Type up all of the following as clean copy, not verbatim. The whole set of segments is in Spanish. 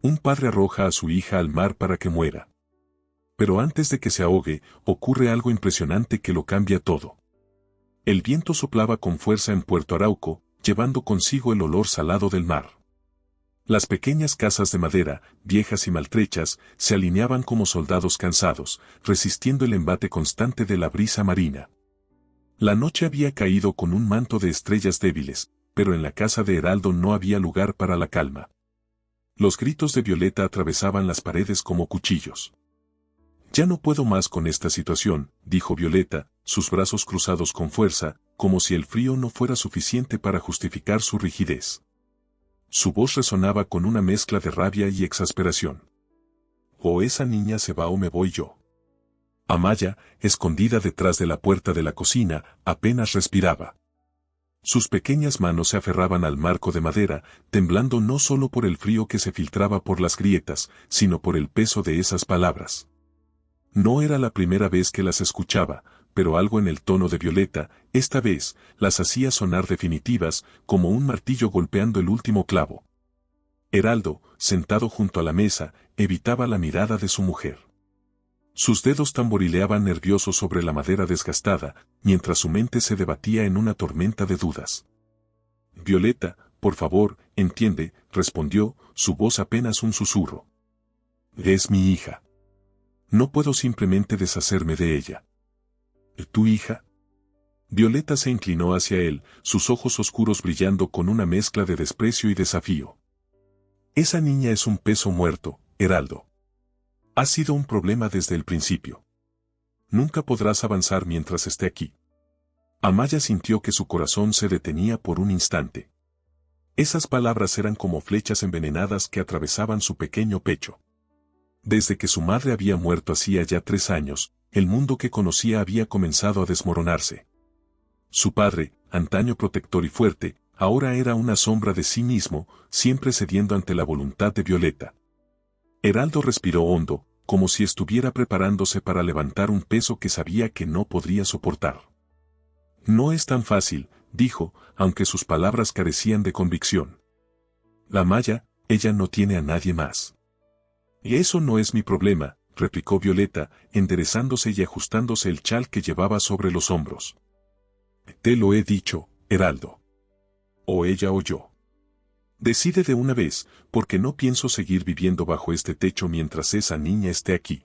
Un padre arroja a su hija al mar para que muera. Pero antes de que se ahogue, ocurre algo impresionante que lo cambia todo. El viento soplaba con fuerza en Puerto Arauco, llevando consigo el olor salado del mar. Las pequeñas casas de madera, viejas y maltrechas, se alineaban como soldados cansados, resistiendo el embate constante de la brisa marina. La noche había caído con un manto de estrellas débiles, pero en la casa de Heraldo no había lugar para la calma. Los gritos de Violeta atravesaban las paredes como cuchillos. «Ya no puedo más con esta situación», dijo Violeta, sus brazos cruzados con fuerza, como si el frío no fuera suficiente para justificar su rigidez. Su voz resonaba con una mezcla de rabia y exasperación. «O esa niña se va o me voy yo». Amaya, escondida detrás de la puerta de la cocina, apenas respiraba. Sus pequeñas manos se aferraban al marco de madera, temblando no solo por el frío que se filtraba por las grietas, sino por el peso de esas palabras. No era la primera vez que las escuchaba, pero algo en el tono de Violeta, esta vez, las hacía sonar definitivas, como un martillo golpeando el último clavo. Heraldo, sentado junto a la mesa, evitaba la mirada de su mujer. Sus dedos tamborileaban nerviosos sobre la madera desgastada, mientras su mente se debatía en una tormenta de dudas. «Violeta, por favor, entiende», respondió, su voz apenas un susurro. «Es mi hija. No puedo simplemente deshacerme de ella». «¿Tu hija?». Violeta se inclinó hacia él, sus ojos oscuros brillando con una mezcla de desprecio y desafío. «Esa niña es un peso muerto, Heraldo. Ha sido un problema desde el principio. Nunca podrás avanzar mientras esté aquí». Amaya sintió que su corazón se detenía por un instante. Esas palabras eran como flechas envenenadas que atravesaban su pequeño pecho. Desde que su madre había muerto hacía ya 3 años, el mundo que conocía había comenzado a desmoronarse. Su padre, antaño protector y fuerte, ahora era una sombra de sí mismo, siempre cediendo ante la voluntad de Violeta. Heraldo respiró hondo, como si estuviera preparándose para levantar un peso que sabía que no podría soportar. «No es tan fácil», dijo, aunque sus palabras carecían de convicción. «La Maya, ella no tiene a nadie más». «Y eso no es mi problema», replicó Violeta, enderezándose y ajustándose el chal que llevaba sobre los hombros. «Te lo he dicho, Heraldo. O ella o yo. Decide de una vez, porque no pienso seguir viviendo bajo este techo mientras esa niña esté aquí».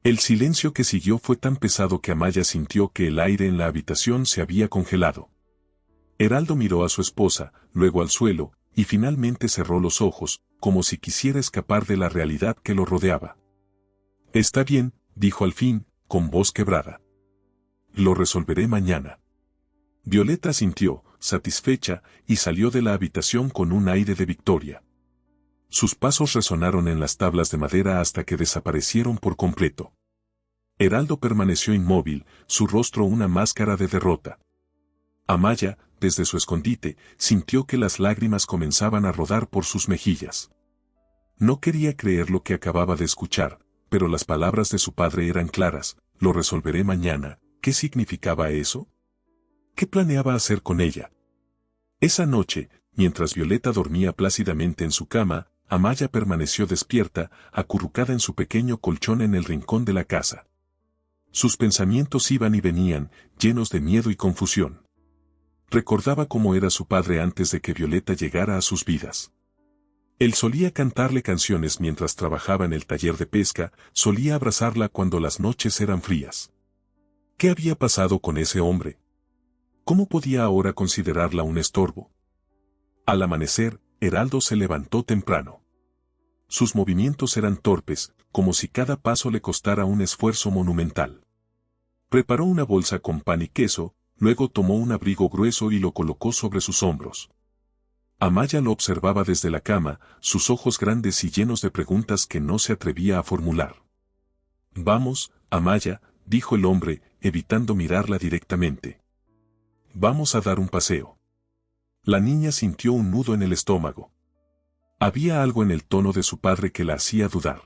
El silencio que siguió fue tan pesado que Amaya sintió que el aire en la habitación se había congelado. Heraldo miró a su esposa, luego al suelo, y finalmente cerró los ojos, como si quisiera escapar de la realidad que lo rodeaba. «Está bien», dijo al fin, con voz quebrada. «Lo resolveré mañana». Violeta asintió, satisfecha, y salió de la habitación con un aire de victoria. Sus pasos resonaron en las tablas de madera hasta que desaparecieron por completo. Heraldo permaneció inmóvil, su rostro una máscara de derrota. Amaya, desde su escondite, sintió que las lágrimas comenzaban a rodar por sus mejillas. No quería creer lo que acababa de escuchar, pero las palabras de su padre eran claras: «Lo resolveré mañana». ¿Qué significaba eso? ¿Qué planeaba hacer con ella? Esa noche, mientras Violeta dormía plácidamente en su cama, Amaya permaneció despierta, acurrucada en su pequeño colchón en el rincón de la casa. Sus pensamientos iban y venían, llenos de miedo y confusión. Recordaba cómo era su padre antes de que Violeta llegara a sus vidas. Él solía cantarle canciones mientras trabajaba en el taller de pesca, solía abrazarla cuando las noches eran frías. ¿Qué había pasado con ese hombre? ¿Cómo podía ahora considerarla un estorbo? Al amanecer, Heraldo se levantó temprano. Sus movimientos eran torpes, como si cada paso le costara un esfuerzo monumental. Preparó una bolsa con pan y queso, luego tomó un abrigo grueso y lo colocó sobre sus hombros. Amaya lo observaba desde la cama, sus ojos grandes y llenos de preguntas que no se atrevía a formular. «Vamos, Amaya», dijo el hombre, evitando mirarla directamente. «Vamos a dar un paseo». La niña sintió un nudo en el estómago. Había algo en el tono de su padre que la hacía dudar.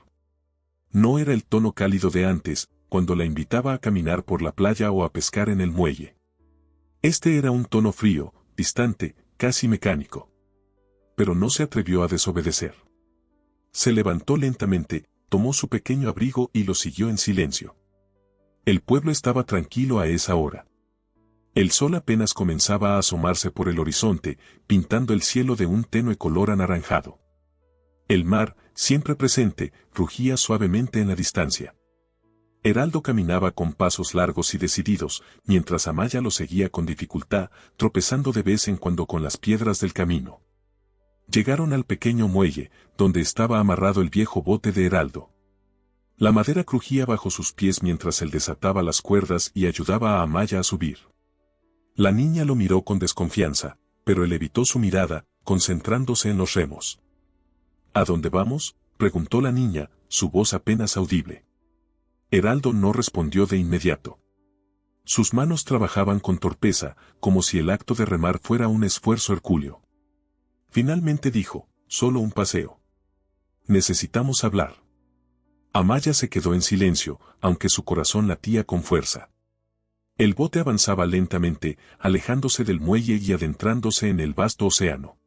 No era el tono cálido de antes, cuando la invitaba a caminar por la playa o a pescar en el muelle. Este era un tono frío, distante, casi mecánico. Pero no se atrevió a desobedecer. Se levantó lentamente, tomó su pequeño abrigo y lo siguió en silencio. El pueblo estaba tranquilo a esa hora. El sol apenas comenzaba a asomarse por el horizonte, pintando el cielo de un tenue color anaranjado. El mar, siempre presente, rugía suavemente en la distancia. Heraldo caminaba con pasos largos y decididos, mientras Amaya lo seguía con dificultad, tropezando de vez en cuando con las piedras del camino. Llegaron al pequeño muelle, donde estaba amarrado el viejo bote de Heraldo. La madera crujía bajo sus pies mientras él desataba las cuerdas y ayudaba a Amaya a subir. La niña lo miró con desconfianza, pero él evitó su mirada, concentrándose en los remos. ¿A dónde vamos?, preguntó la niña, su voz apenas audible. Heraldo no respondió de inmediato. Sus manos trabajaban con torpeza, como si el acto de remar fuera un esfuerzo hercúleo. Finalmente dijo, solo un paseo. Necesitamos hablar. Amaya se quedó en silencio, aunque su corazón latía con fuerza. El bote avanzaba lentamente, alejándose del muelle y adentrándose en el vasto océano.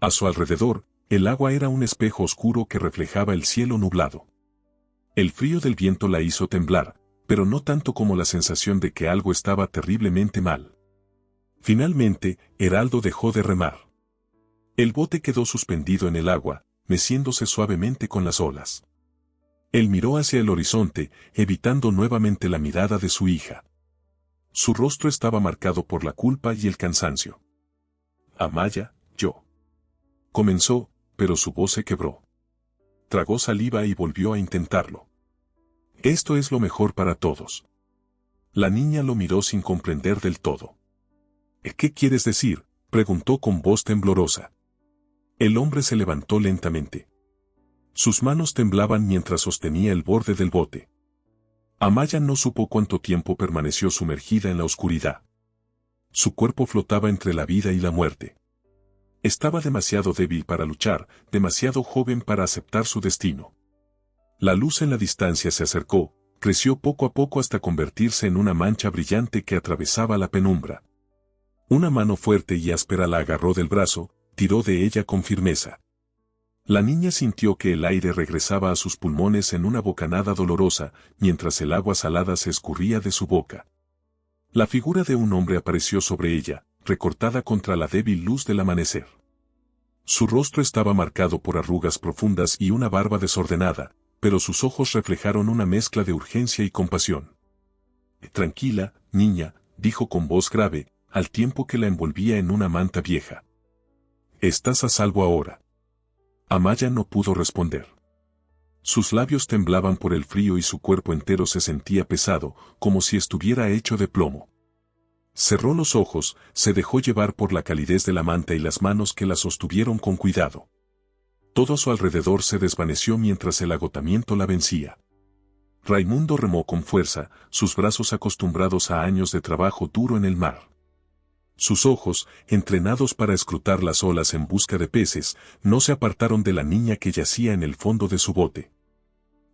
A su alrededor, el agua era un espejo oscuro que reflejaba el cielo nublado. El frío del viento la hizo temblar, pero no tanto como la sensación de que algo estaba terriblemente mal. Finalmente, Heraldo dejó de remar. El bote quedó suspendido en el agua, meciéndose suavemente con las olas. Él miró hacia el horizonte, evitando nuevamente la mirada de su hija. Su rostro estaba marcado por la culpa y el cansancio. Amaya, yo. Comenzó, pero su voz se quebró. Tragó saliva y volvió a intentarlo. Esto es lo mejor para todos. La niña lo miró sin comprender del todo. ¿Qué quieres decir?, preguntó con voz temblorosa. El hombre se levantó lentamente. Sus manos temblaban mientras sostenía el borde del bote. Amaya no supo cuánto tiempo permaneció sumergida en la oscuridad. Su cuerpo flotaba entre la vida y la muerte. Estaba demasiado débil para luchar, demasiado joven para aceptar su destino. La luz en la distancia se acercó, creció poco a poco hasta convertirse en una mancha brillante que atravesaba la penumbra. Una mano fuerte y áspera la agarró del brazo, tiró de ella con firmeza. La niña sintió que el aire regresaba a sus pulmones en una bocanada dolorosa, mientras el agua salada se escurría de su boca. La figura de un hombre apareció sobre ella, recortada contra la débil luz del amanecer. Su rostro estaba marcado por arrugas profundas y una barba desordenada, pero sus ojos reflejaron una mezcla de urgencia y compasión. Tranquila, niña, dijo con voz grave, al tiempo que la envolvía en una manta vieja. Estás a salvo ahora. Amaya no pudo responder. Sus labios temblaban por el frío y su cuerpo entero se sentía pesado, como si estuviera hecho de plomo. Cerró los ojos, se dejó llevar por la calidez de la manta y las manos que la sostuvieron con cuidado. Todo a su alrededor se desvaneció mientras el agotamiento la vencía. Raimundo remó con fuerza, sus brazos acostumbrados a años de trabajo duro en el mar. Sus ojos, entrenados para escrutar las olas en busca de peces, no se apartaron de la niña que yacía en el fondo de su bote.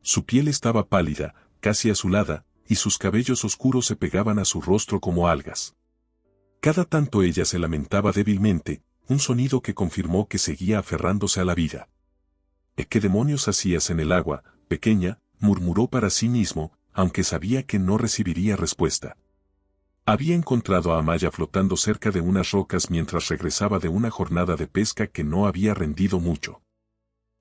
Su piel estaba pálida, casi azulada, y sus cabellos oscuros se pegaban a su rostro como algas. Cada tanto ella se lamentaba débilmente, un sonido que confirmó que seguía aferrándose a la vida. ¿Qué demonios hacías en el agua, pequeña?, murmuró para sí mismo, aunque sabía que no recibiría respuesta. Había encontrado a Amaya flotando cerca de unas rocas mientras regresaba de una jornada de pesca que no había rendido mucho.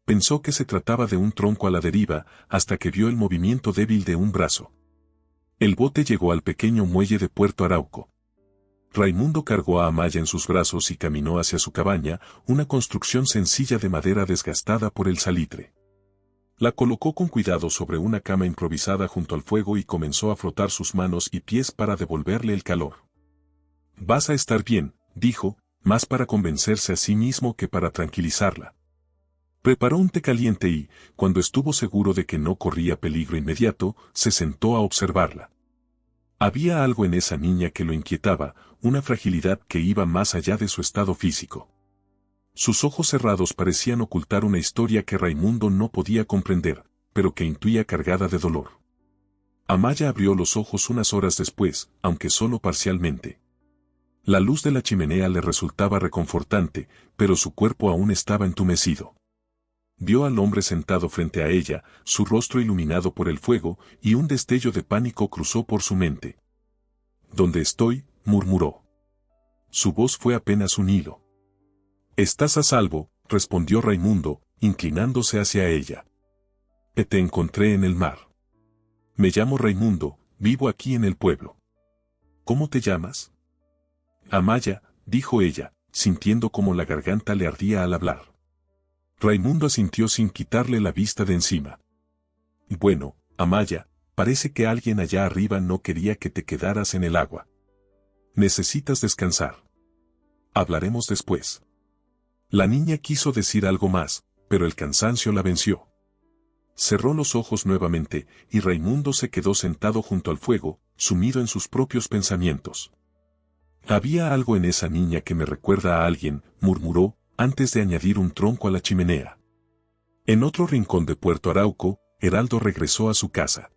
Pensó que se trataba de un tronco a la deriva, hasta que vio el movimiento débil de un brazo. El bote llegó al pequeño muelle de Puerto Arauco. Raimundo cargó a Amaya en sus brazos y caminó hacia su cabaña, una construcción sencilla de madera desgastada por el salitre. La colocó con cuidado sobre una cama improvisada junto al fuego y comenzó a frotar sus manos y pies para devolverle el calor. «Vas a estar bien», dijo, más para convencerse a sí mismo que para tranquilizarla. Preparó un té caliente y, cuando estuvo seguro de que no corría peligro inmediato, se sentó a observarla. Había algo en esa niña que lo inquietaba, una fragilidad que iba más allá de su estado físico. Sus ojos cerrados parecían ocultar una historia que Raimundo no podía comprender, pero que intuía cargada de dolor. Amaya abrió los ojos unas horas después, aunque solo parcialmente. La luz de la chimenea le resultaba reconfortante, pero su cuerpo aún estaba entumecido. Vio al hombre sentado frente a ella, su rostro iluminado por el fuego, y un destello de pánico cruzó por su mente. «¿Dónde estoy?», murmuró. Su voz fue apenas un hilo. «Estás a salvo», respondió Raimundo, inclinándose hacia ella. «Te encontré en el mar. Me llamo Raimundo, vivo aquí en el pueblo». «¿Cómo te llamas?». «Amaya», dijo ella, sintiendo como la garganta le ardía al hablar. Raimundo asintió sin quitarle la vista de encima. «Bueno, Amaya, parece que alguien allá arriba no quería que te quedaras en el agua. Necesitas descansar. Hablaremos después». La niña quiso decir algo más, pero el cansancio la venció. Cerró los ojos nuevamente, y Raimundo se quedó sentado junto al fuego, sumido en sus propios pensamientos. «Había algo en esa niña que me recuerda a alguien», murmuró, antes de añadir un tronco a la chimenea. En otro rincón de Puerto Arauco, Heraldo regresó a su casa.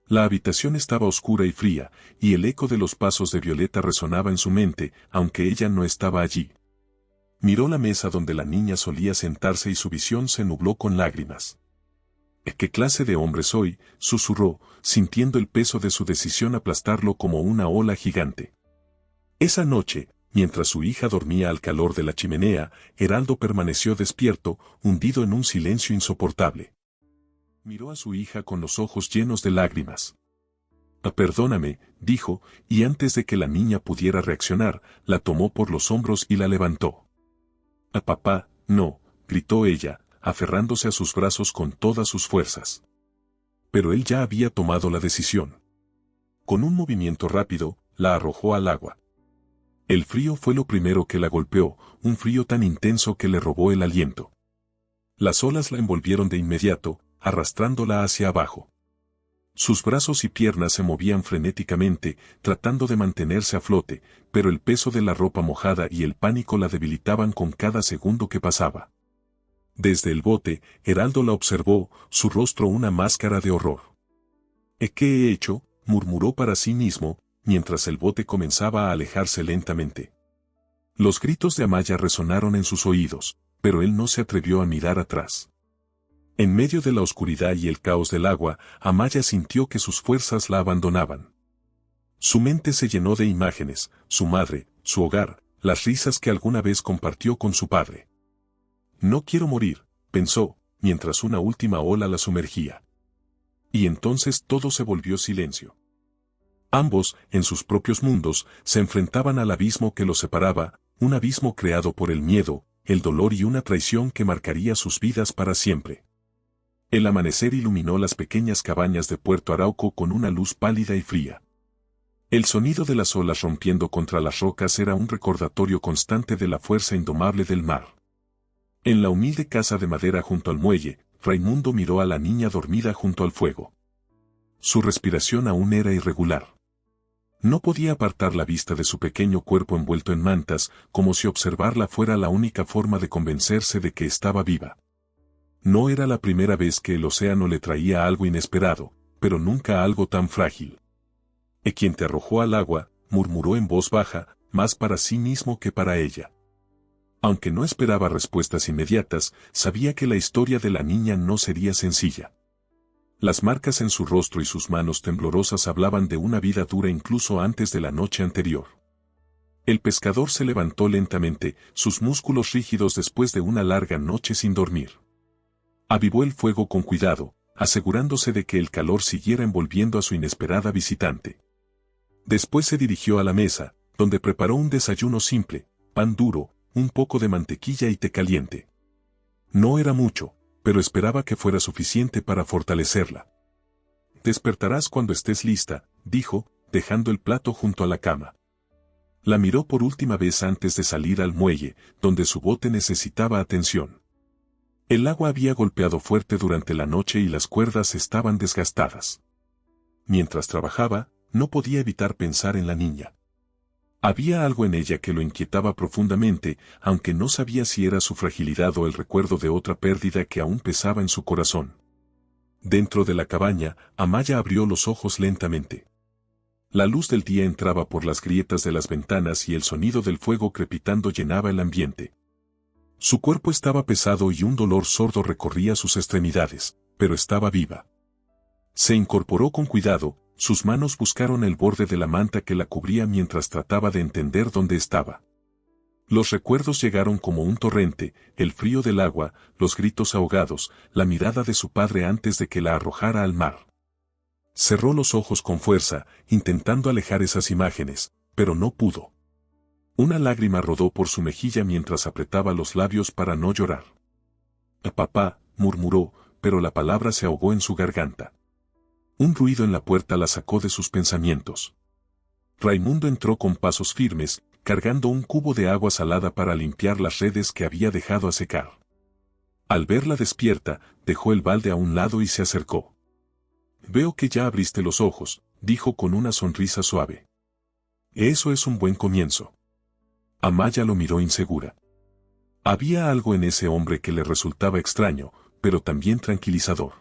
La habitación estaba oscura y fría, y el eco de los pasos de Violeta resonaba en su mente, aunque ella no estaba allí. Miró la mesa donde la niña solía sentarse y su visión se nubló con lágrimas. «¿Qué clase de hombre soy?», susurró, sintiendo el peso de su decisión aplastarlo como una ola gigante. Esa noche, mientras su hija dormía al calor de la chimenea, Heraldo permaneció despierto, hundido en un silencio insoportable. Miró a su hija con los ojos llenos de lágrimas. «Perdóname», dijo, y antes de que la niña pudiera reaccionar, la tomó por los hombros y la levantó. «Papá, no», gritó ella, aferrándose a sus brazos con todas sus fuerzas. Pero él ya había tomado la decisión. Con un movimiento rápido, la arrojó al agua. El frío fue lo primero que la golpeó, un frío tan intenso que le robó el aliento. Las olas la envolvieron de inmediato, arrastrándola hacia abajo. Sus brazos y piernas se movían frenéticamente, tratando de mantenerse a flote, pero el peso de la ropa mojada y el pánico la debilitaban con cada segundo que pasaba. Desde el bote, Heraldo la observó, su rostro una máscara de horror. «¿Qué he hecho?», murmuró para sí mismo, mientras el bote comenzaba a alejarse lentamente. Los gritos de Amaya resonaron en sus oídos, pero él no se atrevió a mirar atrás. En medio de la oscuridad y el caos del agua, Amaya sintió que sus fuerzas la abandonaban. Su mente se llenó de imágenes, su madre, su hogar, las risas que alguna vez compartió con su padre. «No quiero morir», pensó, mientras una última ola la sumergía. Y entonces todo se volvió silencio. Ambos, en sus propios mundos, se enfrentaban al abismo que los separaba, un abismo creado por el miedo, el dolor y una traición que marcaría sus vidas para siempre. El amanecer iluminó las pequeñas cabañas de Puerto Arauco con una luz pálida y fría. El sonido de las olas rompiendo contra las rocas era un recordatorio constante de la fuerza indomable del mar. En la humilde casa de madera junto al muelle, Raimundo miró a la niña dormida junto al fuego. Su respiración aún era irregular. No podía apartar la vista de su pequeño cuerpo envuelto en mantas, como si observarla fuera la única forma de convencerse de que estaba viva. No era la primera vez que el océano le traía algo inesperado, pero nunca algo tan frágil. «¿Quién te arrojó al agua?», murmuró en voz baja, más para sí mismo que para ella. Aunque no esperaba respuestas inmediatas, sabía que la historia de la niña no sería sencilla. Las marcas en su rostro y sus manos temblorosas hablaban de una vida dura incluso antes de la noche anterior. El pescador se levantó lentamente, sus músculos rígidos después de una larga noche sin dormir. Avivó el fuego con cuidado, asegurándose de que el calor siguiera envolviendo a su inesperada visitante. Después se dirigió a la mesa, donde preparó un desayuno simple, pan duro, un poco de mantequilla y té caliente. No era mucho, pero esperaba que fuera suficiente para fortalecerla. «Despertarás cuando estés lista», dijo, dejando el plato junto a la cama. La miró por última vez antes de salir al muelle, donde su bote necesitaba atención. El agua había golpeado fuerte durante la noche y las cuerdas estaban desgastadas. Mientras trabajaba, no podía evitar pensar en la niña. Había algo en ella que lo inquietaba profundamente, aunque no sabía si era su fragilidad o el recuerdo de otra pérdida que aún pesaba en su corazón. Dentro de la cabaña, Amaya abrió los ojos lentamente. La luz del día entraba por las grietas de las ventanas y el sonido del fuego crepitando llenaba el ambiente. Su cuerpo estaba pesado y un dolor sordo recorría sus extremidades, pero estaba viva. Se incorporó con cuidado, sus manos buscaron el borde de la manta que la cubría mientras trataba de entender dónde estaba. Los recuerdos llegaron como un torrente, el frío del agua, los gritos ahogados, la mirada de su padre antes de que la arrojara al mar. Cerró los ojos con fuerza, intentando alejar esas imágenes, pero no pudo. Una lágrima rodó por su mejilla mientras apretaba los labios para no llorar. «Papá», murmuró, pero la palabra se ahogó en su garganta. Un ruido en la puerta la sacó de sus pensamientos. Raimundo entró con pasos firmes, cargando un cubo de agua salada para limpiar las redes que había dejado a secar. Al verla despierta, dejó el balde a un lado y se acercó. «Veo que ya abriste los ojos», dijo con una sonrisa suave. «Eso es un buen comienzo». Amaya lo miró insegura. Había algo en ese hombre que le resultaba extraño, pero también tranquilizador.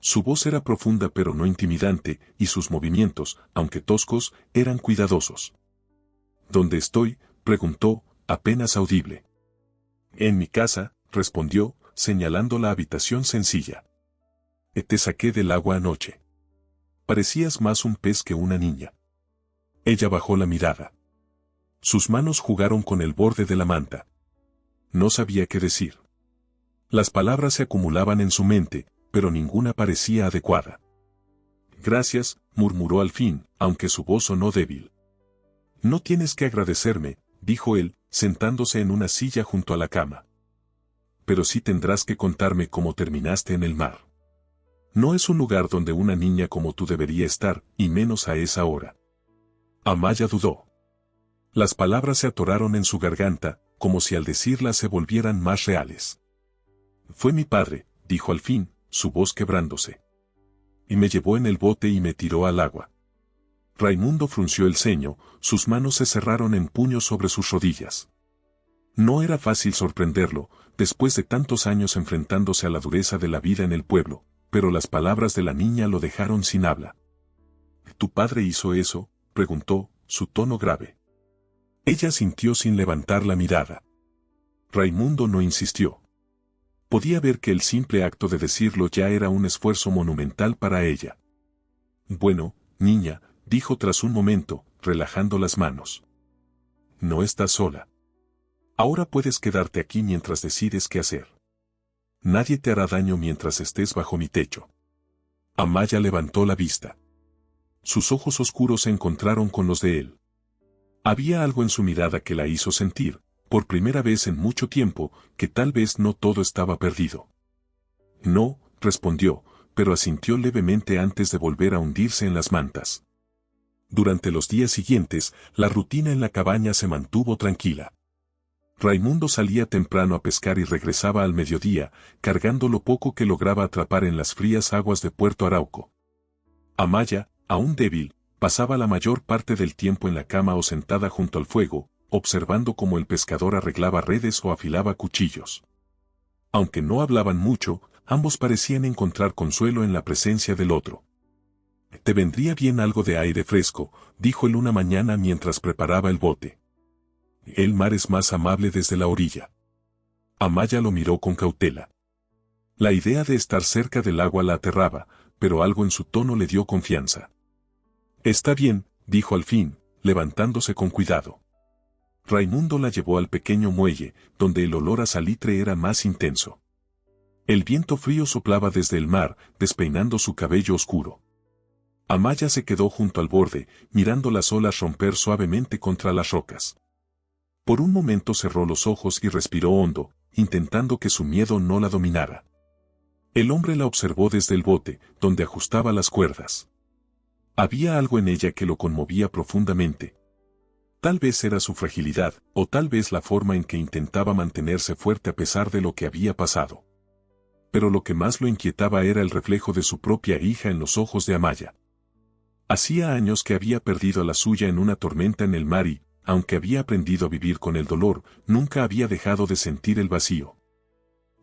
Su voz era profunda pero no intimidante, y sus movimientos, aunque toscos, eran cuidadosos. «¿Dónde estoy?», preguntó, apenas audible. «En mi casa», respondió, señalando la habitación sencilla. «Te saqué del agua anoche. Parecías más un pez que una niña». Ella bajó la mirada. Sus manos jugaron con el borde de la manta. No sabía qué decir. Las palabras se acumulaban en su mente, pero ninguna parecía adecuada. «Gracias», murmuró al fin, aunque su voz sonó débil. «No tienes que agradecerme», dijo él, sentándose en una silla junto a la cama. «Pero sí tendrás que contarme cómo terminaste en el mar. No es un lugar donde una niña como tú debería estar, y menos a esa hora». Amaya dudó. Las palabras se atoraron en su garganta, como si al decirlas se volvieran más reales. «Fue mi padre», dijo al fin, su voz quebrándose. «Y me llevó en el bote y me tiró al agua». Raimundo frunció el ceño, sus manos se cerraron en puños sobre sus rodillas. No era fácil sorprenderlo, después de tantos años enfrentándose a la dureza de la vida en el pueblo, pero las palabras de la niña lo dejaron sin habla. «¿Tu padre hizo eso?», preguntó, su tono grave. Ella sintió sin levantar la mirada. Raimundo no insistió. Podía ver que el simple acto de decirlo ya era un esfuerzo monumental para ella. «Bueno, niña», dijo tras un momento, relajando las manos. «No estás sola. Ahora puedes quedarte aquí mientras decides qué hacer. Nadie te hará daño mientras estés bajo mi techo». Amaya levantó la vista. Sus ojos oscuros se encontraron con los de él. Había algo en su mirada que la hizo sentir, por primera vez en mucho tiempo, que tal vez no todo estaba perdido. «No», respondió, pero asintió levemente antes de volver a hundirse en las mantas. Durante los días siguientes, la rutina en la cabaña se mantuvo tranquila. Raimundo salía temprano a pescar y regresaba al mediodía, cargando lo poco que lograba atrapar en las frías aguas de Puerto Arauco. Amaya, aún débil, pasaba la mayor parte del tiempo en la cama o sentada junto al fuego, observando cómo el pescador arreglaba redes o afilaba cuchillos. Aunque no hablaban mucho, ambos parecían encontrar consuelo en la presencia del otro. «Te vendría bien algo de aire fresco», dijo él una mañana mientras preparaba el bote. «El mar es más amable desde la orilla». Amaya lo miró con cautela. La idea de estar cerca del agua la aterraba, pero algo en su tono le dio confianza. «Está bien», dijo al fin, levantándose con cuidado. Raimundo la llevó al pequeño muelle, donde el olor a salitre era más intenso. El viento frío soplaba desde el mar, despeinando su cabello oscuro. Amaya se quedó junto al borde, mirando las olas romper suavemente contra las rocas. Por un momento cerró los ojos y respiró hondo, intentando que su miedo no la dominara. El hombre la observó desde el bote, donde ajustaba las cuerdas. Había algo en ella que lo conmovía profundamente. Tal vez era su fragilidad, o tal vez la forma en que intentaba mantenerse fuerte a pesar de lo que había pasado. Pero lo que más lo inquietaba era el reflejo de su propia hija en los ojos de Amaya. Hacía años que había perdido a la suya en una tormenta en el mar y, aunque había aprendido a vivir con el dolor, nunca había dejado de sentir el vacío.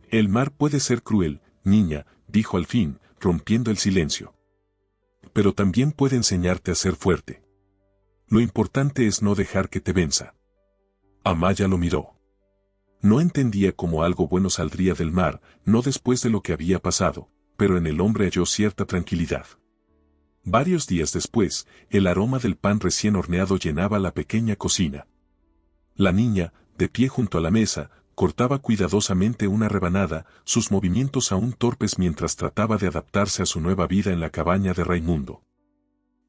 «El mar puede ser cruel, niña», dijo al fin, rompiendo el silencio. «Pero también puede enseñarte a ser fuerte. Lo importante es no dejar que te venza». Amaya lo miró. No entendía cómo algo bueno saldría del mar, no después de lo que había pasado, pero en el hombre halló cierta tranquilidad. Varios días después, el aroma del pan recién horneado llenaba la pequeña cocina. La niña, de pie junto a la mesa, cortaba cuidadosamente una rebanada, sus movimientos aún torpes mientras trataba de adaptarse a su nueva vida en la cabaña de Raimundo.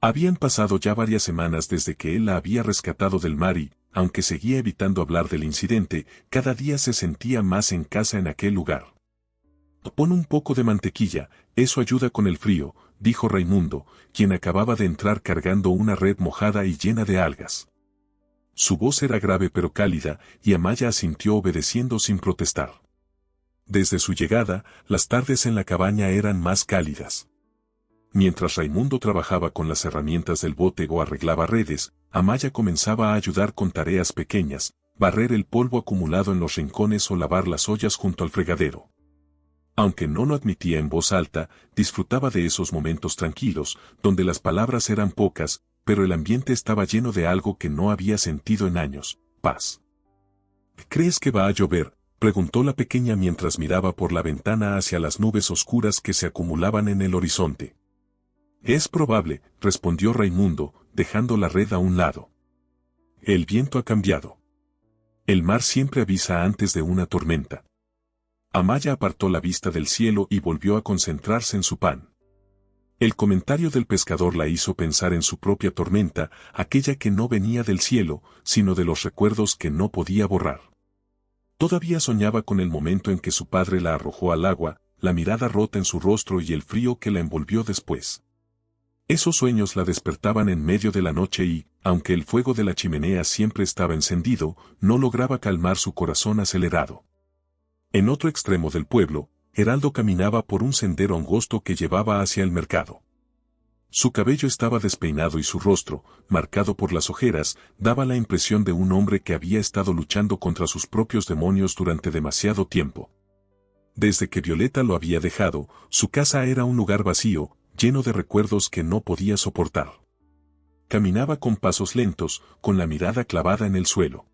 Habían pasado ya varias semanas desde que él la había rescatado del mar y, aunque seguía evitando hablar del incidente, cada día se sentía más en casa en aquel lugar. «Pon un poco de mantequilla, eso ayuda con el frío», dijo Raimundo, quien acababa de entrar cargando una red mojada y llena de algas. Su voz era grave pero cálida, y Amaya asintió obedeciendo sin protestar. Desde su llegada, las tardes en la cabaña eran más cálidas. Mientras Raimundo trabajaba con las herramientas del bote o arreglaba redes, Amaya comenzaba a ayudar con tareas pequeñas, barrer el polvo acumulado en los rincones o lavar las ollas junto al fregadero. Aunque no lo admitía en voz alta, disfrutaba de esos momentos tranquilos, donde las palabras eran pocas, pero el ambiente estaba lleno de algo que no había sentido en años: paz. «¿Crees que va a llover?», preguntó la pequeña mientras miraba por la ventana hacia las nubes oscuras que se acumulaban en el horizonte. «Es probable», respondió Raimundo, dejando la red a un lado. «El viento ha cambiado. El mar siempre avisa antes de una tormenta». Amaya apartó la vista del cielo y volvió a concentrarse en su pan. El comentario del pescador la hizo pensar en su propia tormenta, aquella que no venía del cielo, sino de los recuerdos que no podía borrar. Todavía soñaba con el momento en que su padre la arrojó al agua, la mirada rota en su rostro y el frío que la envolvió después. Esos sueños la despertaban en medio de la noche y, aunque el fuego de la chimenea siempre estaba encendido, no lograba calmar su corazón acelerado. En otro extremo del pueblo, Heraldo caminaba por un sendero angosto que llevaba hacia el mercado. Su cabello estaba despeinado y su rostro, marcado por las ojeras, daba la impresión de un hombre que había estado luchando contra sus propios demonios durante demasiado tiempo. Desde que Violeta lo había dejado, su casa era un lugar vacío, lleno de recuerdos que no podía soportar. Caminaba con pasos lentos, con la mirada clavada en el suelo.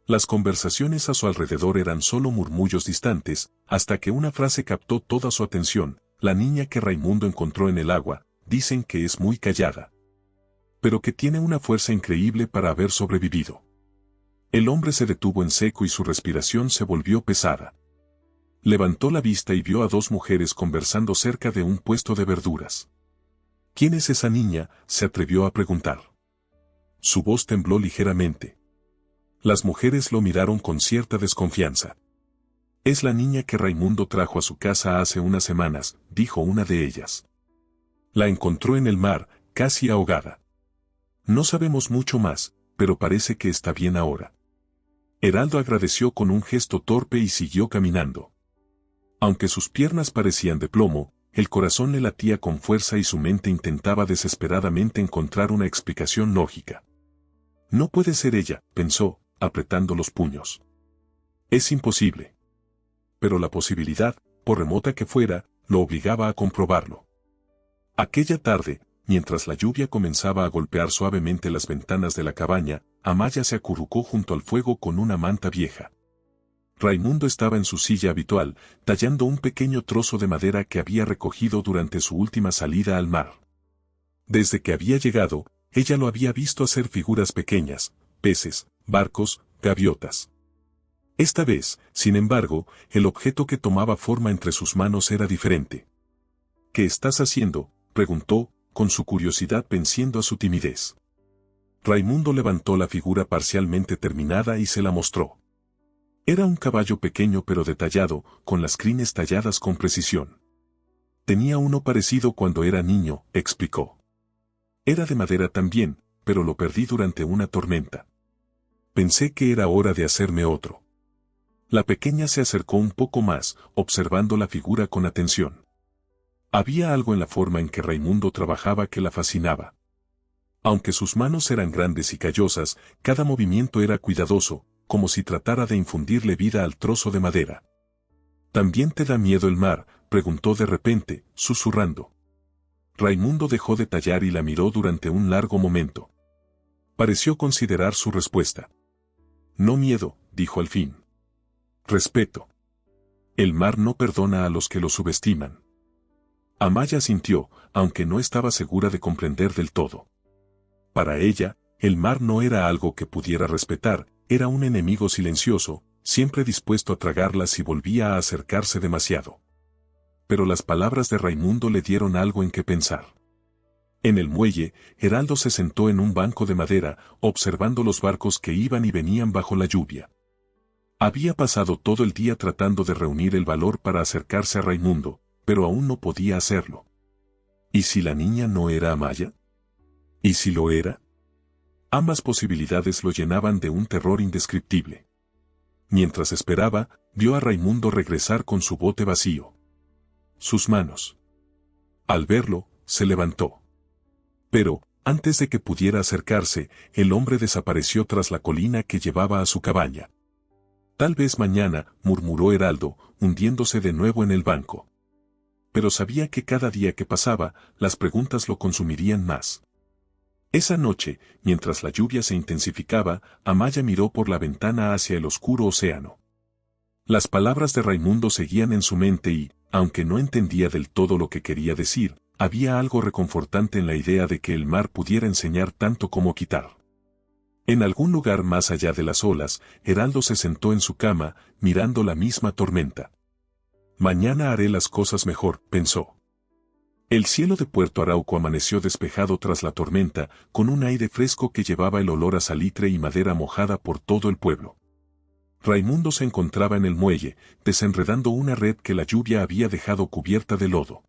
Las conversaciones a su alrededor eran solo murmullos distantes, hasta que una frase captó toda su atención: «La niña que Raimundo encontró en el agua, dicen que es muy callada, pero que tiene una fuerza increíble para haber sobrevivido». El hombre se detuvo en seco y su respiración se volvió pesada. Levantó la vista y vio a dos mujeres conversando cerca de un puesto de verduras. «¿Quién es esa niña?», se atrevió a preguntar. Su voz tembló ligeramente. Las mujeres lo miraron con cierta desconfianza. «Es la niña que Raimundo trajo a su casa hace unas semanas», dijo una de ellas. «La encontró en el mar, casi ahogada. No sabemos mucho más, pero parece que está bien ahora». Heraldo agradeció con un gesto torpe y siguió caminando. Aunque sus piernas parecían de plomo, el corazón le latía con fuerza y su mente intentaba desesperadamente encontrar una explicación lógica. «No puede ser ella», pensó, apretando los puños. «Es imposible». Pero la posibilidad, por remota que fuera, lo obligaba a comprobarlo. Aquella tarde, mientras la lluvia comenzaba a golpear suavemente las ventanas de la cabaña, Amaya se acurrucó junto al fuego con una manta vieja. Raimundo estaba en su silla habitual, tallando un pequeño trozo de madera que había recogido durante su última salida al mar. Desde que había llegado, ella lo había visto hacer figuras pequeñas: peces, barcos, gaviotas. Esta vez, sin embargo, el objeto que tomaba forma entre sus manos era diferente. «¿Qué estás haciendo?», preguntó, con su curiosidad venciendo a su timidez. Raimundo levantó la figura parcialmente terminada y se la mostró. Era un caballo pequeño pero detallado, con las crines talladas con precisión. «Tenía uno parecido cuando era niño», explicó. «Era de madera también, pero lo perdí durante una tormenta. Pensé que era hora de hacerme otro». La pequeña se acercó un poco más, observando la figura con atención. Había algo en la forma en que Raimundo trabajaba que la fascinaba. Aunque sus manos eran grandes y callosas, cada movimiento era cuidadoso, como si tratara de infundirle vida al trozo de madera. «¿También te da miedo el mar?», preguntó de repente, susurrando. Raimundo dejó de tallar y la miró durante un largo momento. Pareció considerar su respuesta. «No miedo», dijo al fin. Respeto. El mar no perdona a los que lo subestiman. Amaya sintió, aunque no estaba segura de comprender del todo. Para ella, el mar no era algo que pudiera respetar, era un enemigo silencioso, siempre dispuesto a tragarla si volvía a acercarse demasiado. Pero las palabras de Raimundo le dieron algo en qué pensar. En el muelle, Heraldo se sentó en un banco de madera, observando los barcos que iban y venían bajo la lluvia. Había pasado todo el día tratando de reunir el valor para acercarse a Raimundo, pero aún no podía hacerlo. ¿Y si la niña no era Amaya? ¿Y si lo era? Ambas posibilidades lo llenaban de un terror indescriptible. Mientras esperaba, vio a Raimundo regresar con su bote vacío. Sus manos. Al verlo, se levantó. Pero, antes de que pudiera acercarse, el hombre desapareció tras la colina que llevaba a su cabaña. Tal vez mañana, murmuró Heraldo, hundiéndose de nuevo en el banco. Pero sabía que cada día que pasaba, las preguntas lo consumirían más. Esa noche, mientras la lluvia se intensificaba, Amaya miró por la ventana hacia el oscuro océano. Las palabras de Raimundo seguían en su mente y, aunque no entendía del todo lo que quería decir, había algo reconfortante en la idea de que el mar pudiera enseñar tanto como quitar. En algún lugar más allá de las olas, Heraldo se sentó en su cama, mirando la misma tormenta. Mañana haré las cosas mejor, pensó. El cielo de Puerto Arauco amaneció despejado tras la tormenta, con un aire fresco que llevaba el olor a salitre y madera mojada por todo el pueblo. Raimundo se encontraba en el muelle, desenredando una red que la lluvia había dejado cubierta de lodo.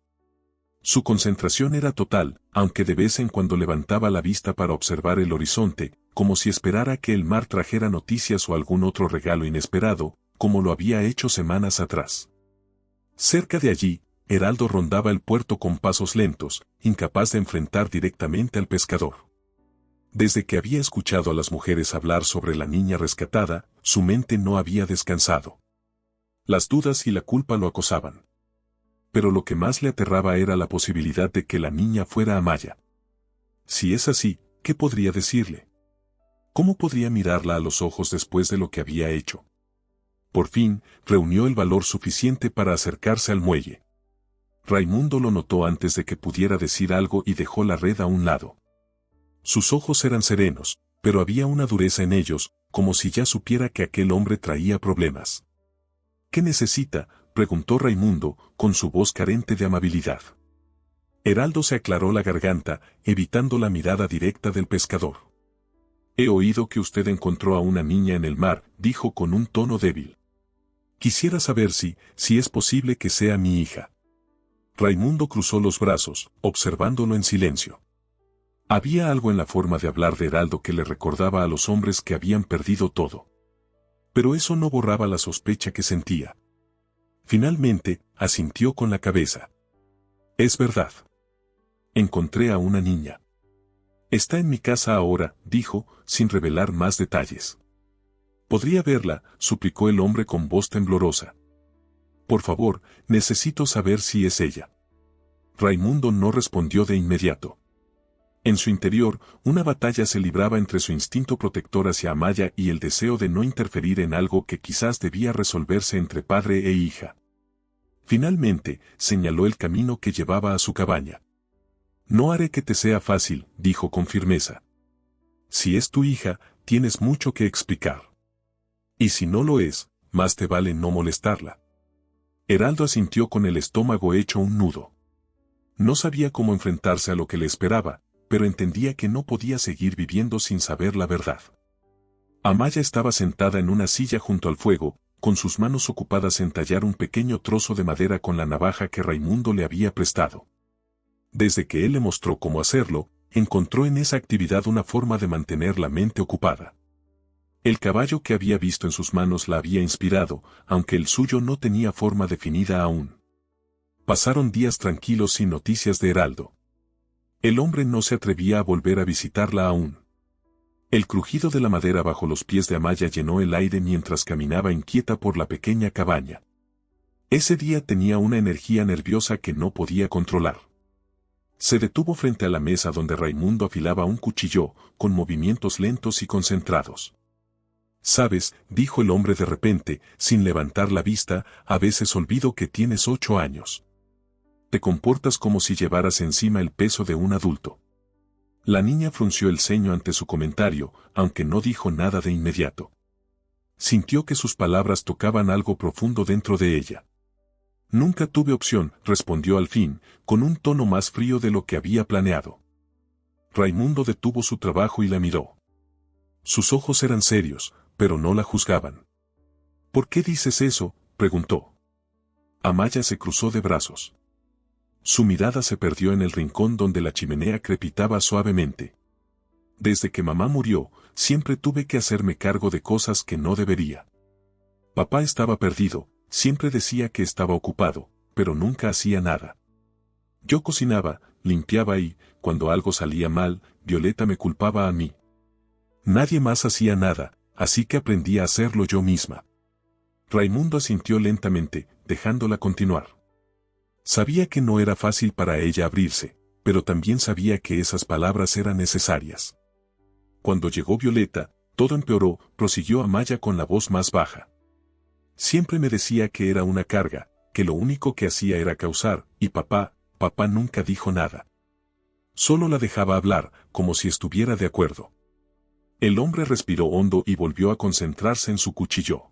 Su concentración era total, aunque de vez en cuando levantaba la vista para observar el horizonte, como si esperara que el mar trajera noticias o algún otro regalo inesperado, como lo había hecho semanas atrás. Cerca de allí, Heraldo rondaba el puerto con pasos lentos, incapaz de enfrentar directamente al pescador. Desde que había escuchado a las mujeres hablar sobre la niña rescatada, su mente no había descansado. Las dudas y la culpa lo acosaban. Pero lo que más le aterraba era la posibilidad de que la niña fuera Amaya. Si es así, ¿qué podría decirle? ¿Cómo podría mirarla a los ojos después de lo que había hecho? Por fin, reunió el valor suficiente para acercarse al muelle. Raimundo lo notó antes de que pudiera decir algo y dejó la red a un lado. Sus ojos eran serenos, pero había una dureza en ellos, como si ya supiera que aquel hombre traía problemas. ¿Qué necesita?, preguntó Raimundo, con su voz carente de amabilidad. Heraldo se aclaró la garganta, evitando la mirada directa del pescador. He oído que usted encontró a una niña en el mar, dijo con un tono débil. Quisiera saber si es posible que sea mi hija. Raimundo cruzó los brazos, observándolo en silencio. Había algo en la forma de hablar de Heraldo que le recordaba a los hombres que habían perdido todo. Pero eso no borraba la sospecha que sentía. Finalmente, asintió con la cabeza. Es verdad. Encontré a una niña. Está en mi casa ahora, dijo, sin revelar más detalles. ¿Podría verla?, suplicó el hombre con voz temblorosa. Por favor, necesito saber si es ella. Raimundo no respondió de inmediato. En su interior, una batalla se libraba entre su instinto protector hacia Amaya y el deseo de no interferir en algo que quizás debía resolverse entre padre e hija. Finalmente, señaló el camino que llevaba a su cabaña. No haré que te sea fácil, dijo con firmeza. Si es tu hija, tienes mucho que explicar. Y si no lo es, más te vale no molestarla. Heraldo asintió con el estómago hecho un nudo. No sabía cómo enfrentarse a lo que le esperaba, pero entendía que no podía seguir viviendo sin saber la verdad. Amaya estaba sentada en una silla junto al fuego, con sus manos ocupadas en tallar un pequeño trozo de madera con la navaja que Raimundo le había prestado. Desde que él le mostró cómo hacerlo, encontró en esa actividad una forma de mantener la mente ocupada. El caballo que había visto en sus manos la había inspirado, aunque el suyo no tenía forma definida aún. Pasaron días tranquilos sin noticias de Heraldo. El hombre no se atrevía a volver a visitarla aún. El crujido de la madera bajo los pies de Amaya llenó el aire mientras caminaba inquieta por la pequeña cabaña. Ese día tenía una energía nerviosa que no podía controlar. Se detuvo frente a la mesa donde Raimundo afilaba un cuchillo, con movimientos lentos y concentrados. Sabes, dijo el hombre de repente, sin levantar la vista, a veces olvido que tienes 8 años. Te comportas como si llevaras encima el peso de un adulto. La niña frunció el ceño ante su comentario, aunque no dijo nada de inmediato. Sintió que sus palabras tocaban algo profundo dentro de ella. Nunca tuve opción, respondió al fin, con un tono más frío de lo que había planeado. Raimundo detuvo su trabajo y la miró. Sus ojos eran serios, pero no la juzgaban. ¿Por qué dices eso?, preguntó. Amaya se cruzó de brazos. Su mirada se perdió en el rincón donde la chimenea crepitaba suavemente. Desde que mamá murió, siempre tuve que hacerme cargo de cosas que no debería. Papá estaba perdido, siempre decía que estaba ocupado, pero nunca hacía nada. Yo cocinaba, limpiaba y, cuando algo salía mal, Violeta me culpaba a mí. Nadie más hacía nada, así que aprendí a hacerlo yo misma. Raimundo asintió lentamente, dejándola continuar. Sabía que no era fácil para ella abrirse, pero también sabía que esas palabras eran necesarias. Cuando llegó Violeta, todo empeoró, prosiguió Amaya con la voz más baja. Siempre me decía que era una carga, que lo único que hacía era causar, y papá nunca dijo nada. Solo la dejaba hablar, como si estuviera de acuerdo. El hombre respiró hondo y volvió a concentrarse en su cuchillo.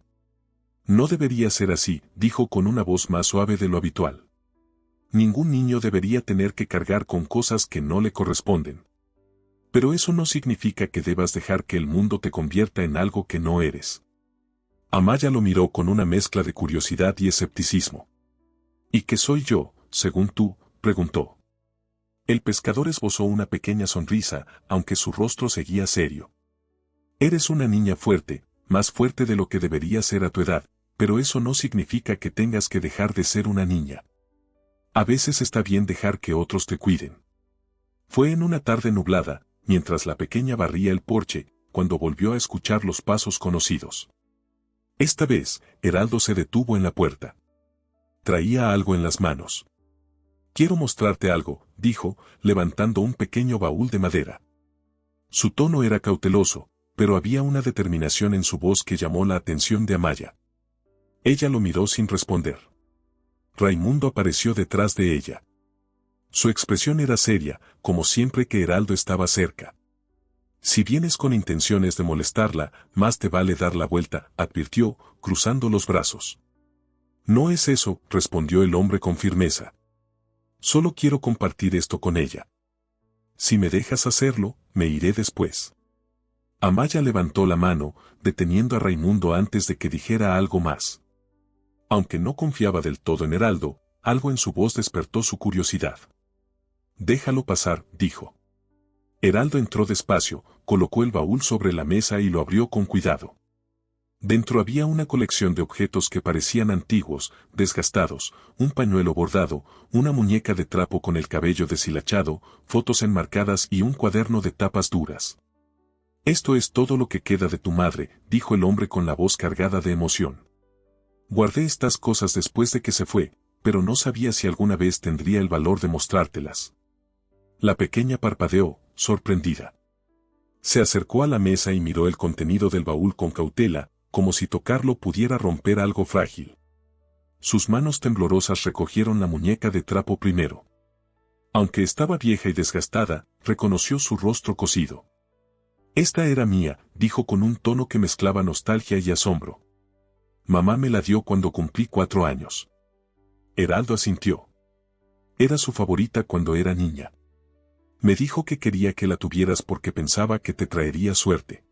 No debería ser así, dijo con una voz más suave de lo habitual. Ningún niño debería tener que cargar con cosas que no le corresponden. Pero eso no significa que debas dejar que el mundo te convierta en algo que no eres. Amaya lo miró con una mezcla de curiosidad y escepticismo. ¿Y qué soy yo, según tú?, preguntó. El pescador esbozó una pequeña sonrisa, aunque su rostro seguía serio. Eres una niña fuerte, más fuerte de lo que debería ser a tu edad, pero eso no significa que tengas que dejar de ser una niña. A veces está bien dejar que otros te cuiden. Fue en una tarde nublada, mientras la pequeña barría el porche, cuando volvió a escuchar los pasos conocidos. Esta vez, Heraldo se detuvo en la puerta. Traía algo en las manos. Quiero mostrarte algo, dijo, levantando un pequeño baúl de madera. Su tono era cauteloso, pero había una determinación en su voz que llamó la atención de Amaya. Ella lo miró sin responder. Raimundo apareció detrás de ella. Su expresión era seria, como siempre que Heraldo estaba cerca. Si vienes con intenciones de molestarla, más te vale dar la vuelta, advirtió, cruzando los brazos. No es eso, respondió el hombre con firmeza. Solo quiero compartir esto con ella. Si me dejas hacerlo, me iré después. Amaya levantó la mano, deteniendo a Raimundo antes de que dijera algo más. Aunque no confiaba del todo en Heraldo, algo en su voz despertó su curiosidad. Déjalo pasar, dijo. Heraldo entró despacio, colocó el baúl sobre la mesa y lo abrió con cuidado. Dentro había una colección de objetos que parecían antiguos, desgastados, un pañuelo bordado, una muñeca de trapo con el cabello deshilachado, fotos enmarcadas y un cuaderno de tapas duras. Esto es todo lo que queda de tu madre, dijo el hombre con la voz cargada de emoción. Guardé estas cosas después de que se fue, pero no sabía si alguna vez tendría el valor de mostrártelas. La pequeña parpadeó, sorprendida. Se acercó a la mesa y miró el contenido del baúl con cautela, como si tocarlo pudiera romper algo frágil. Sus manos temblorosas recogieron la muñeca de trapo primero. Aunque estaba vieja y desgastada, reconoció su rostro cosido. Esta era mía, dijo con un tono que mezclaba nostalgia y asombro. Mamá me la dio cuando cumplí 4 años. Heraldo asintió. Era su favorita cuando era niña. Me dijo que quería que la tuvieras porque pensaba que te traería suerte.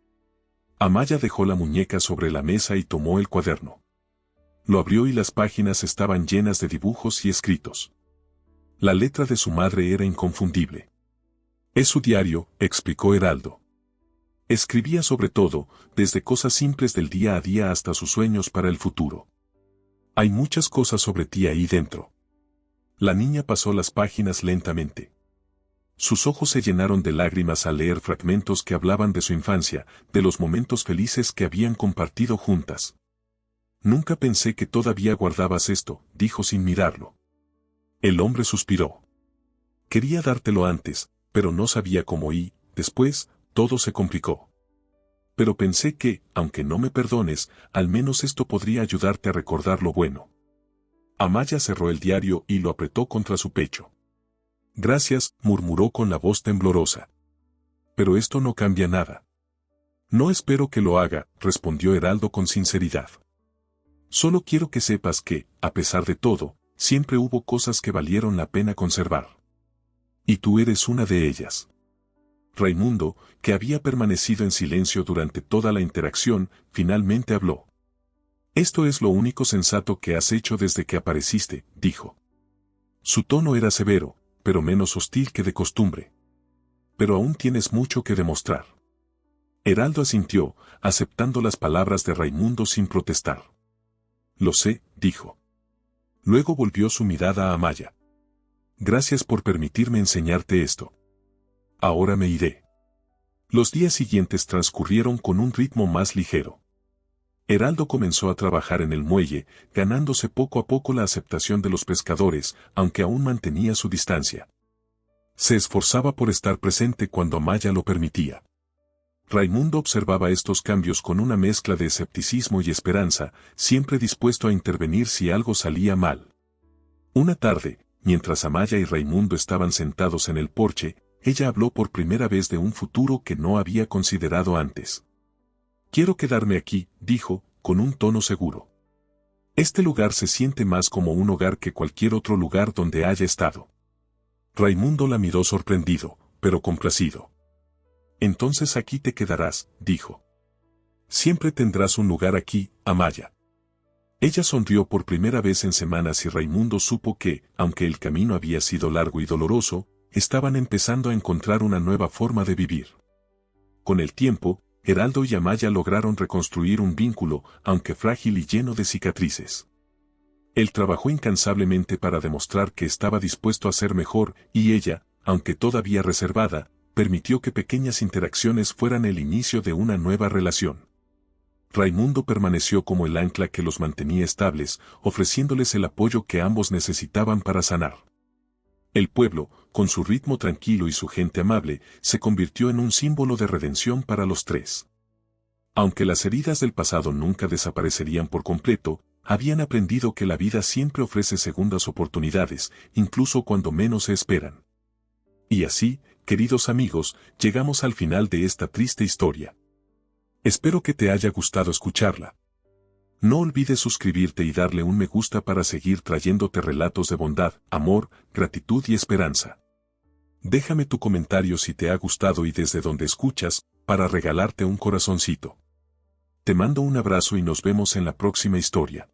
Amaya dejó la muñeca sobre la mesa y tomó el cuaderno. Lo abrió y las páginas estaban llenas de dibujos y escritos. La letra de su madre era inconfundible. Es su diario, explicó Heraldo. Escribía sobre todo, desde cosas simples del día a día hasta sus sueños para el futuro. Hay muchas cosas sobre ti ahí dentro. La niña pasó las páginas lentamente. Sus ojos se llenaron de lágrimas al leer fragmentos que hablaban de su infancia, de los momentos felices que habían compartido juntas. Nunca pensé que todavía guardabas esto, dijo sin mirarlo. El hombre suspiró. Quería dártelo antes, pero no sabía cómo y, después, todo se complicó. Pero pensé que, aunque no me perdones, al menos esto podría ayudarte a recordar lo bueno. Amaya cerró el diario y lo apretó contra su pecho. Gracias, murmuró con la voz temblorosa. Pero esto no cambia nada. No espero que lo haga, respondió Heraldo con sinceridad. Solo quiero que sepas que, a pesar de todo, siempre hubo cosas que valieron la pena conservar. Y tú eres una de ellas. Raimundo, que había permanecido en silencio durante toda la interacción, finalmente habló. Esto es lo único sensato que has hecho desde que apareciste, dijo. Su tono era severo, pero menos hostil que de costumbre. Pero aún tienes mucho que demostrar. Heraldo asintió, aceptando las palabras de Raimundo sin protestar. Lo sé, dijo. Luego volvió su mirada a Amaya. Gracias por permitirme enseñarte esto. Ahora me iré. Los días siguientes transcurrieron con un ritmo más ligero. Heraldo comenzó a trabajar en el muelle, ganándose poco a poco la aceptación de los pescadores, aunque aún mantenía su distancia. Se esforzaba por estar presente cuando Amaya lo permitía. Raimundo observaba estos cambios con una mezcla de escepticismo y esperanza, siempre dispuesto a intervenir si algo salía mal. Una tarde, mientras Amaya y Raimundo estaban sentados en el porche, ella habló por primera vez de un futuro que no había considerado antes. Quiero quedarme aquí, dijo, con un tono seguro. Este lugar se siente más como un hogar que cualquier otro lugar donde haya estado. Raimundo la miró sorprendido, pero complacido. Entonces aquí te quedarás, dijo. Siempre tendrás un lugar aquí, Amaya. Ella sonrió por primera vez en semanas y Raimundo supo que, aunque el camino había sido largo y doloroso, estaban empezando a encontrar una nueva forma de vivir. Con el tiempo, Heraldo y Amaya lograron reconstruir un vínculo, aunque frágil y lleno de cicatrices. Él trabajó incansablemente para demostrar que estaba dispuesto a ser mejor, y ella, aunque todavía reservada, permitió que pequeñas interacciones fueran el inicio de una nueva relación. Raimundo permaneció como el ancla que los mantenía estables, ofreciéndoles el apoyo que ambos necesitaban para sanar. El pueblo, con su ritmo tranquilo y su gente amable, se convirtió en un símbolo de redención para los tres. Aunque las heridas del pasado nunca desaparecerían por completo, habían aprendido que la vida siempre ofrece segundas oportunidades, incluso cuando menos se esperan. Y así, queridos amigos, llegamos al final de esta triste historia. Espero que te haya gustado escucharla. No olvides suscribirte y darle un me gusta para seguir trayéndote relatos de bondad, amor, gratitud y esperanza. Déjame tu comentario si te ha gustado y desde donde escuchas, para regalarte un corazoncito. Te mando un abrazo y nos vemos en la próxima historia.